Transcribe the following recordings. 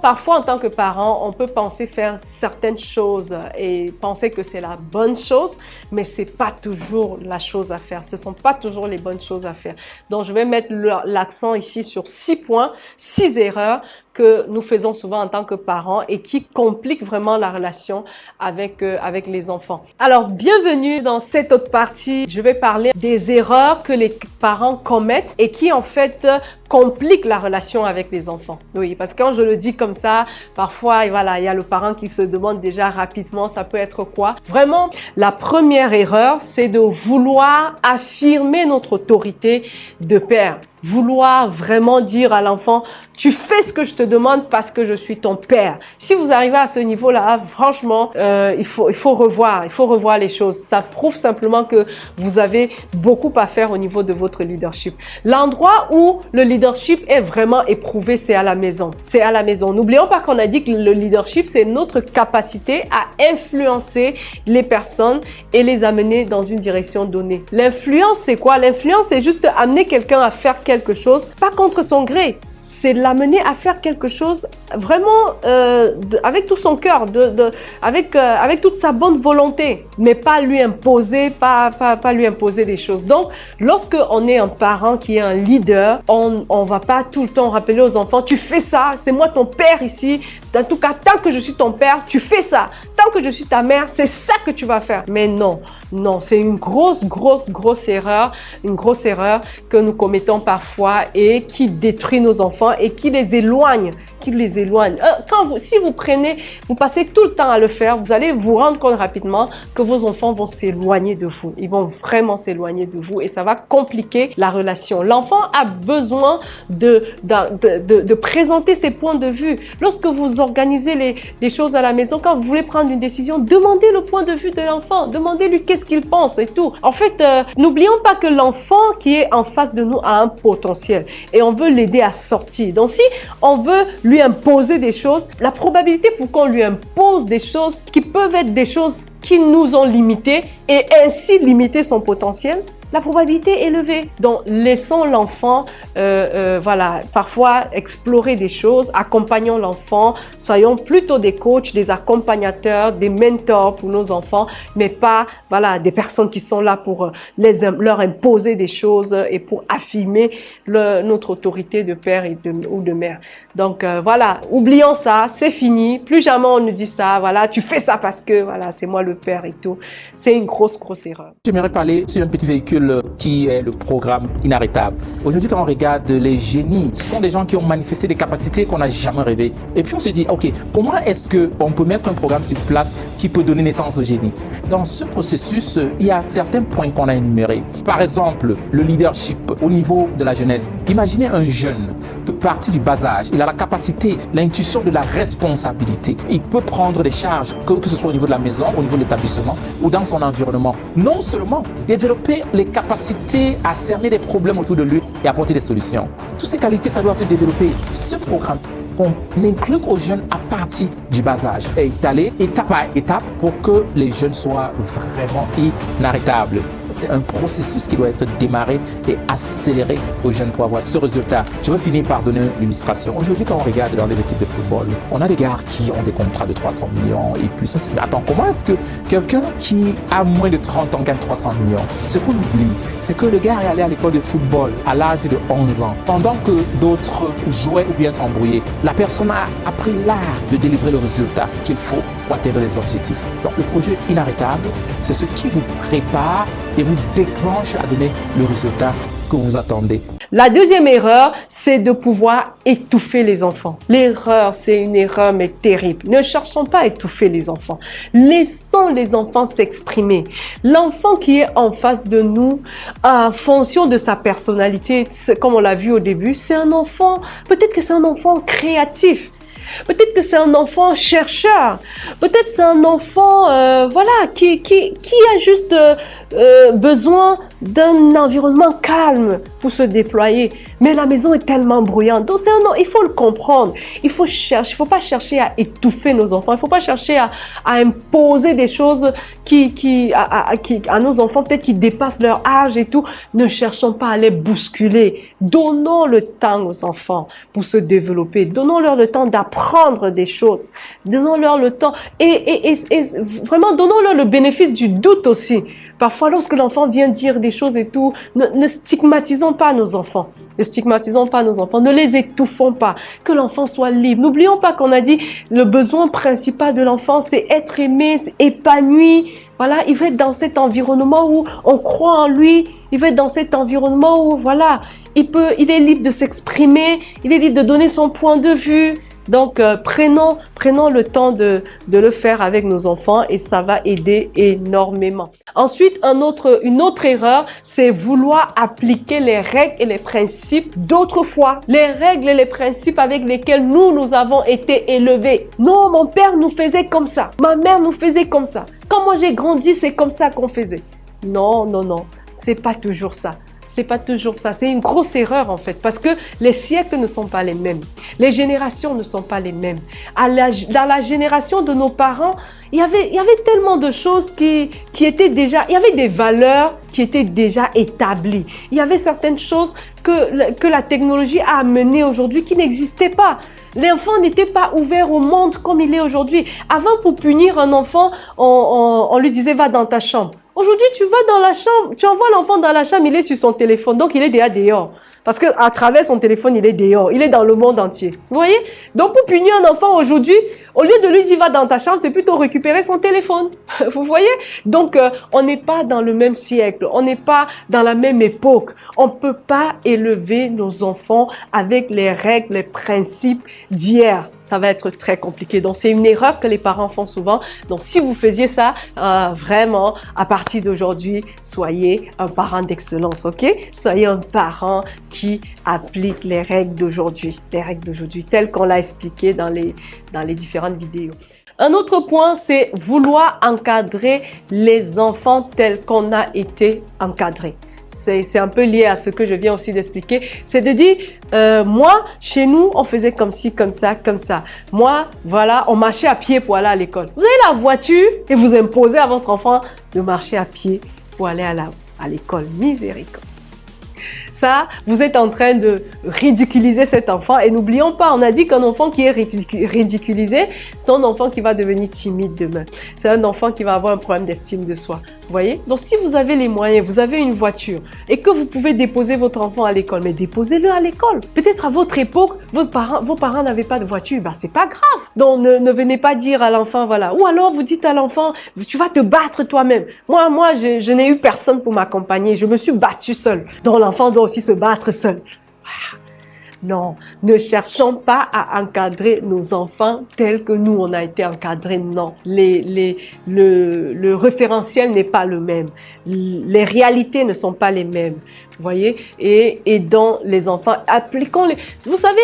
Parfois, en tant que parent, on peut penser faire certaines choses et penser que c'est la bonne chose, mais c'est pas toujours la chose à faire. Ce sont pas toujours les bonnes choses à faire. Donc, je vais mettre l'accent ici sur 6 points, 6 erreurs que nous faisons souvent en tant que parents et qui compliquent vraiment la relation avec les enfants. Alors, bienvenue dans cette autre partie. Je vais parler des erreurs que les parents commettent et qui, en fait, compliquent la relation avec les enfants. Oui, parce que quand je le dis comme ça, parfois, voilà, il y a le parent qui se demande déjà rapidement, ça peut être quoi? Vraiment, la première erreur, c'est de vouloir affirmer notre autorité de père. Vouloir vraiment dire à l'enfant, tu fais ce que je te demande parce que je suis ton père. Si vous arrivez à ce niveau-là, franchement, il faut revoir les choses. Ça prouve simplement que vous avez beaucoup à faire au niveau de votre leadership. L'endroit où le leadership est vraiment éprouvé, c'est à la maison. C'est à la maison. N'oublions pas qu'on a dit que le leadership, c'est notre capacité à influencer les personnes et les amener dans une direction donnée. L'influence, c'est quoi? L'influence, c'est juste amener quelqu'un à faire quelque chose, pas contre son gré. C'est l'amener à faire quelque chose vraiment avec tout son cœur, avec toute sa bonne volonté, mais pas lui imposer, pas lui imposer des choses. Donc, lorsque on est un parent qui est un leader, on va pas tout le temps rappeler aux enfants, tu fais ça, c'est moi ton père ici. En tout cas, tant que je suis ton père, tu fais ça. Tant que je suis ta mère, c'est ça que tu vas faire. Mais non, c'est une grosse erreur, que nous commettons parfois et qui détruit nos enfants et qui les éloigne. Si vous passez tout le temps à le faire, vous allez vous rendre compte rapidement que vos enfants vont s'éloigner de vous. Ils vont vraiment s'éloigner de vous et ça va compliquer la relation. L'enfant a besoin de présenter ses points de vue. Lorsque vous organisez les choses à la maison, quand vous voulez prendre une décision, demandez le point de vue de l'enfant. Demandez-lui qu'est-ce qu'il pense et tout. En fait, n'oublions pas que l'enfant qui est en face de nous a un potentiel et on veut l'aider à sortir. Donc, si on veut lui imposer des choses, la probabilité pour qu'on lui impose des choses qui peuvent être des choses qui nous ont limités et ainsi limiter son potentiel, la probabilité est élevée. Donc, laissons l'enfant, parfois explorer des choses, accompagnons l'enfant, soyons plutôt des coachs, des accompagnateurs, des mentors pour nos enfants, mais pas, des personnes qui sont là pour leur imposer des choses et pour affirmer notre autorité de père ou de mère. Donc, oublions ça, c'est fini. Plus jamais on nous dit ça, tu fais ça parce que, c'est moi le père et tout. C'est une grosse erreur. J'aimerais parler sur un petit véhicule qui est le programme Inarrêtable. Aujourd'hui, quand on regarde les génies, ce sont des gens qui ont manifesté des capacités qu'on n'a jamais rêvées. Et puis on se dit, ok, comment est-ce qu'on peut mettre un programme sur place qui peut donner naissance au génie? Dans ce processus, il y a certains points qu'on a énumérés. Par exemple, le leadership au niveau de la jeunesse. Imaginez un jeune que parti du bas âge, il a la capacité, l'intuition de la responsabilité. Il peut prendre des charges, que ce soit au niveau de la maison, au niveau de l'établissement ou dans son environnement. Non seulement développer les capacités à cerner des problèmes autour de lui et apporter des solutions. Toutes ces qualités, ça doit se développer. Ce programme qu'on inclut aux jeunes à partir du bas âge est allé étape par étape pour que les jeunes soient vraiment inarrêtables. C'est un processus qui doit être démarré et accéléré aux jeunes pour avoir ce résultat. Je veux finir par donner une illustration. Aujourd'hui, quand on regarde dans les équipes de football, on a des gars qui ont des contrats de 300 millions et plus. Attends, comment est-ce que quelqu'un qui a moins de 30 ans gagne 300 millions? Ce qu'on oublie, c'est que le gars est allé à l'école de football à l'âge de 11 ans, pendant que d'autres jouaient ou bien s'embrouillaient. La personne a appris l'art de délivrer le résultat qu'il faut pour atteindre les objectifs. Donc, le projet Inarrêtable, c'est ce qui vous prépare et vous déclenche à donner le résultat que vous attendez. La deuxième erreur, c'est de pouvoir étouffer les enfants. L'erreur, c'est une erreur mais terrible. Ne cherchons pas à étouffer les enfants. Laissons les enfants s'exprimer. L'enfant qui est en face de nous, en fonction de sa personnalité, comme on l'a vu au début, c'est un enfant, peut-être que c'est un enfant créatif. Peut-être que c'est un enfant chercheur. Peut-être c'est un enfant, qui a juste besoin d'un environnement calme pour se déployer. Mais la maison est tellement bruyante. Donc, il faut le comprendre. Il faut pas chercher à étouffer nos enfants. Il ne faut pas chercher à imposer des choses à nos enfants, peut-être qui dépassent leur âge et tout. Ne cherchons pas à les bousculer. Donnons le temps aux enfants pour se développer. Donnons-leur le temps d'apprendre des choses. Donnons-leur le temps et vraiment donnons-leur le bénéfice du doute aussi. Parfois, lorsque l'enfant vient dire des choses et tout, ne stigmatisons pas nos enfants. Ne stigmatisons pas nos enfants. Ne les étouffons pas. Que l'enfant soit libre. N'oublions pas qu'on a dit le besoin principal de l'enfant, c'est être aimé, c'est épanoui. Voilà, il veut être dans cet environnement où on croit en lui. Il veut être dans cet environnement où, voilà, il est libre de s'exprimer. Il est libre de donner son point de vue. Donc, prenons le temps de le faire avec nos enfants et ça va aider énormément. Ensuite, une autre erreur, c'est vouloir appliquer les règles et les principes d'autrefois. Les règles et les principes avec lesquels nous avons été élevés. Non, mon père nous faisait comme ça. Ma mère nous faisait comme ça. Quand moi j'ai grandi, c'est comme ça qu'on faisait. Non, non, non. C'est pas toujours ça. C'est pas toujours ça. C'est une grosse erreur en fait parce que les siècles ne sont pas les mêmes. Les générations ne sont pas les mêmes. Dans la génération de nos parents, il y avait tellement de choses qui étaient déjà... Il y avait des valeurs qui étaient déjà établies. Il y avait certaines choses que la technologie a amenées aujourd'hui qui n'existaient pas. L'enfant n'était pas ouvert au monde comme il est aujourd'hui. Avant, pour punir un enfant, on lui disait « va dans ta chambre ». Aujourd'hui, tu vas dans la chambre, tu envoies l'enfant dans la chambre, il est sur son téléphone, donc il est déjà dehors. Parce qu'à travers son téléphone, il est dehors, il est dans le monde entier. Vous voyez? Donc pour punir un enfant aujourd'hui, au lieu de lui dire va dans ta chambre, c'est plutôt récupérer son téléphone. Vous voyez? Donc on n'est pas dans le même siècle, on n'est pas dans la même époque. On ne peut pas élever nos enfants avec les règles, les principes d'hier. Ça va être très compliqué. Donc, c'est une erreur que les parents font souvent. Donc, si vous faisiez ça, vraiment, à partir d'aujourd'hui, soyez un parent d'excellence, ok? Soyez un parent qui applique les règles d'aujourd'hui, telles qu'on l'a expliqué dans les différentes vidéos. Un autre point, c'est vouloir encadrer les enfants tels qu'on a été encadrés. C'est un peu lié à ce que je viens aussi d'expliquer. C'est de dire, moi, chez nous, on faisait comme ci, comme ça, comme ça. Moi, voilà, on marchait à pied pour aller à l'école. Vous avez la voiture et vous imposez à votre enfant de marcher à pied pour aller à l'école. Miséricorde. Ça, vous êtes en train de ridiculiser cet enfant. Et n'oublions pas, on a dit qu'un enfant qui est ridiculisé, c'est un enfant qui va devenir timide demain. C'est un enfant qui va avoir un problème d'estime de soi. Vous voyez? Donc, si vous avez les moyens, vous avez une voiture et que vous pouvez déposer votre enfant à l'école, mais déposez-le à l'école. Peut-être à votre époque, vos parents n'avaient pas de voiture. Ben, c'est pas grave. Donc, ne venez pas dire à l'enfant, voilà. Ou alors, vous dites à l'enfant, tu vas te battre toi-même. Moi, je n'ai eu personne pour m'accompagner. Je me suis battue seule. Donc, l'enfant doit aussi se battre seul. Non, ne cherchons pas à encadrer nos enfants tels que nous, on a été encadrés. Non, le référentiel n'est pas le même. Les réalités ne sont pas les mêmes. Vous voyez? Et aidons les enfants. Appliquons-les. Vous savez,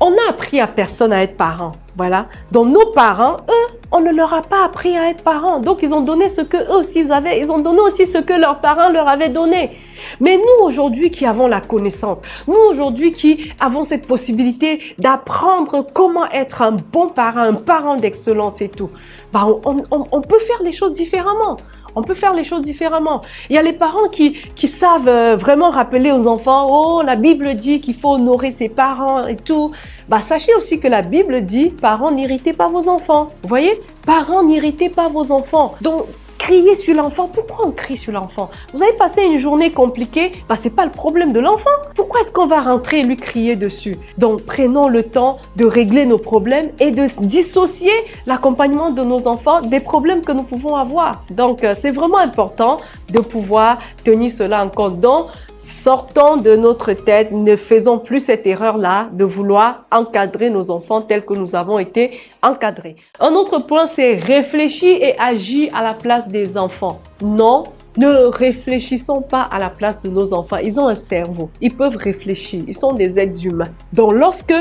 on n'a appris à personne à être parent. Voilà. Donc, nos parents, eux, on ne leur a pas appris à être parents. Donc, ils ont donné ce que eux aussi ils avaient. Ils ont donné aussi ce que leurs parents leur avaient donné. Mais nous, aujourd'hui, qui avons la connaissance, nous, aujourd'hui, qui avons cette possibilité d'apprendre comment être un bon parent, un parent d'excellence et tout, bah, on peut faire les choses différemment. On peut faire les choses différemment. Il y a les parents qui savent vraiment rappeler aux enfants, oh, la Bible dit qu'il faut honorer ses parents et tout. Bah, sachez aussi que la Bible dit, parents, n'irritez pas vos enfants. Vous voyez? Parents, n'irritez pas vos enfants. Donc, crier sur l'enfant. Pourquoi on crie sur l'enfant? Vous avez passé une journée compliquée, bah, c'est pas le problème de l'enfant. Pourquoi est-ce qu'on va rentrer et lui crier dessus? Donc, prenons le temps de régler nos problèmes et de dissocier l'accompagnement de nos enfants des problèmes que nous pouvons avoir. Donc, c'est vraiment important de pouvoir tenir cela en compte. Donc, sortons de notre tête, ne faisons plus cette erreur-là de vouloir encadrer nos enfants tels que nous avons été encadrés. Un autre point, c'est réfléchir et agir à la place des enfants. Non, ne réfléchissons pas à la place de nos enfants. Ils ont un cerveau, ils peuvent réfléchir, ils sont des êtres humains. Donc, lorsque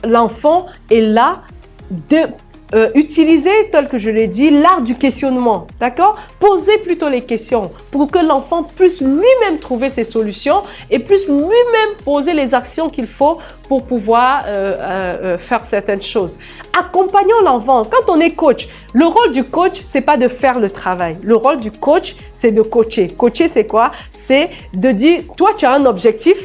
l'enfant est là, Utilisez, tel que je l'ai dit, l'art du questionnement, d'accord? Posez plutôt les questions pour que l'enfant puisse lui-même trouver ses solutions et puisse lui-même poser les actions qu'il faut pour pouvoir faire certaines choses. Accompagnons l'enfant. Quand on est coach, le rôle du coach, c'est pas de faire le travail. Le rôle du coach, c'est de coacher. Coacher, c'est quoi? C'est de dire, toi, tu as un objectif,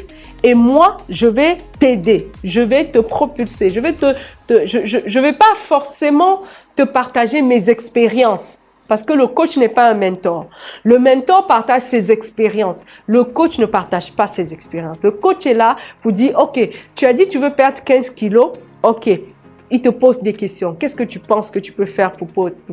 et moi, je vais t'aider, je vais te propulser, je vais pas forcément te partager mes expériences parce que le coach n'est pas un mentor. Le mentor partage ses expériences. Le coach ne partage pas ses expériences. Le coach est là pour dire, OK, tu as dit tu veux perdre 15 kilos, OK. Il te pose des questions. Qu'est-ce que tu penses que tu peux faire pour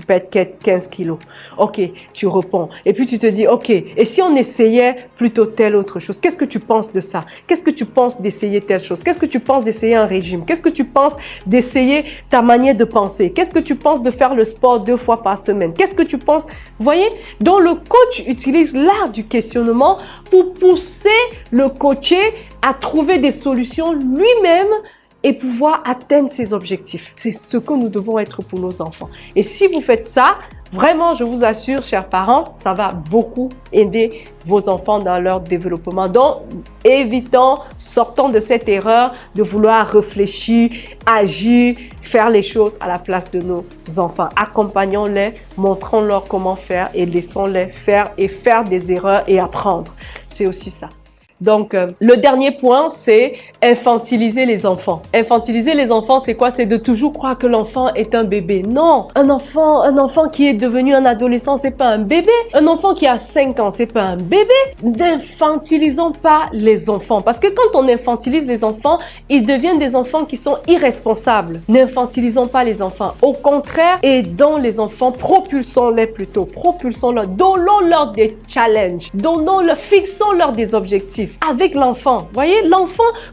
perdre 15 kilos? OK, tu réponds. Et puis tu te dis, OK, et si on essayait plutôt telle autre chose? Qu'est-ce que tu penses de ça? Qu'est-ce que tu penses d'essayer telle chose? Qu'est-ce que tu penses d'essayer un régime? Qu'est-ce que tu penses d'essayer ta manière de penser? Qu'est-ce que tu penses de faire le sport 2 fois par semaine? Qu'est-ce que tu penses? Vous voyez? Donc le coach utilise l'art du questionnement pour pousser le coaché à trouver des solutions lui-même et pouvoir atteindre ses objectifs. C'est ce que nous devons être pour nos enfants. Et si vous faites ça, vraiment, je vous assure, chers parents, ça va beaucoup aider vos enfants dans leur développement. Donc, sortons de cette erreur de vouloir réfléchir, agir, faire les choses à la place de nos enfants. Accompagnons-les, montrons-leur comment faire et laissons-les faire et faire des erreurs et apprendre. C'est aussi ça. Donc, le dernier point, c'est infantiliser les enfants. Infantiliser les enfants, c'est quoi? C'est de toujours croire que l'enfant est un bébé. Non, un enfant qui est devenu un adolescent, c'est pas un bébé. Un enfant qui a 5 ans, c'est pas un bébé. N'infantilisons pas les enfants. Parce que quand on infantilise les enfants, ils deviennent des enfants qui sont irresponsables. N'infantilisons pas les enfants. Au contraire, aidons les enfants, propulsons-les plutôt. Propulsons-leur, donnons-leur des challenges. Fixons-leur des objectifs. Avec l'enfant. Voyez,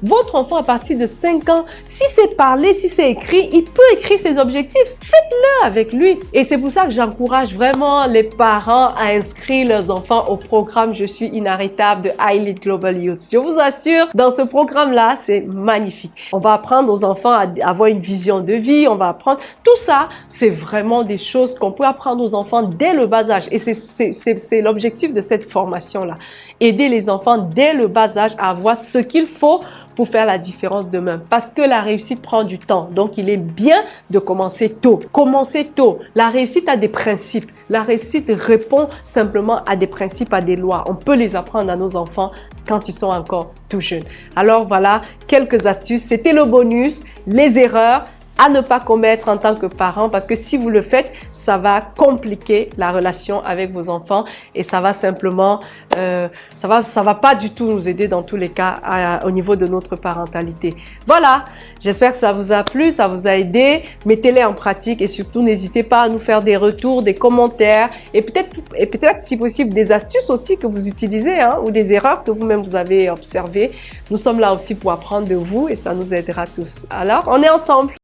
votre enfant à partir de 5 ans, si c'est parlé, si c'est écrit, il peut écrire ses objectifs. Faites-le avec lui. Et c'est pour ça que j'encourage vraiment les parents à inscrire leurs enfants au programme Je suis inarrêtable de iLead Global Youth. Je vous assure, dans ce programme-là, c'est magnifique. On va apprendre aux enfants à avoir une vision de vie, on va apprendre. Tout ça, c'est vraiment des choses qu'on peut apprendre aux enfants dès le bas âge. Et c'est l'objectif de cette formation-là. Aider les enfants dès le bas âge à avoir ce qu'il faut pour faire la différence demain. Parce que la réussite prend du temps. Donc, il est bien de commencer tôt. Commencer tôt. La réussite a des principes. La réussite répond simplement à des principes, à des lois. On peut les apprendre à nos enfants quand ils sont encore tout jeunes. Alors voilà, quelques astuces. C'était le bonus, les erreurs à ne pas commettre en tant que parent, parce que si vous le faites, ça va compliquer la relation avec vos enfants et ça va simplement, ça va pas du tout nous aider dans tous les cas au niveau de notre parentalité. Voilà, j'espère que ça vous a plu, ça vous a aidé. Mettez-les en pratique et surtout n'hésitez pas à nous faire des retours, des commentaires et peut-être si possible des astuces aussi que vous utilisez ou des erreurs que vous-même vous avez observées. Nous sommes là aussi pour apprendre de vous et ça nous aidera tous. Alors, on est ensemble.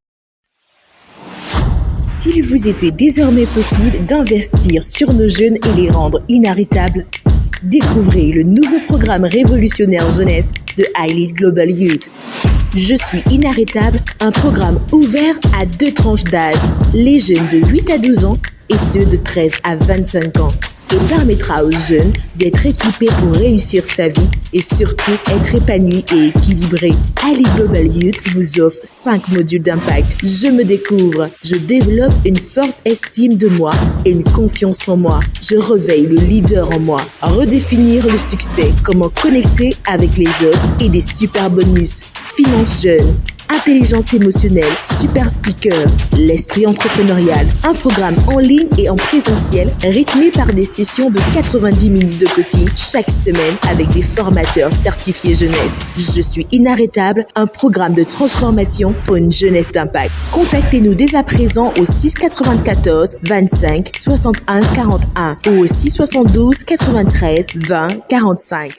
S'il vous était désormais possible d'investir sur nos jeunes et les rendre inarrêtables, découvrez le nouveau programme révolutionnaire jeunesse de iLead Global Youth. Je suis inarrêtable, un programme ouvert à 2 tranches d'âge, les jeunes de 8 à 12 ans et ceux de 13 à 25 ans. Et permettra aux jeunes d'être équipés pour réussir sa vie et surtout être épanouis et équilibrés. iLead Global Youth vous offre 5 modules d'impact. Je me découvre, je développe une forte estime de moi et une confiance en moi. Je réveille le leader en moi. Redéfinir le succès, comment connecter avec les autres et des super bonus. Finance jeune, intelligence émotionnelle, super speaker, l'esprit entrepreneurial, un programme en ligne et en présentiel rythmé par des sessions de 90 minutes de coaching chaque semaine avec des formateurs certifiés jeunesse. Je suis inarrêtable, un programme de transformation pour une jeunesse d'impact. Contactez-nous dès à présent au 6 94 25 61 41 ou au 6 72 93 20 45.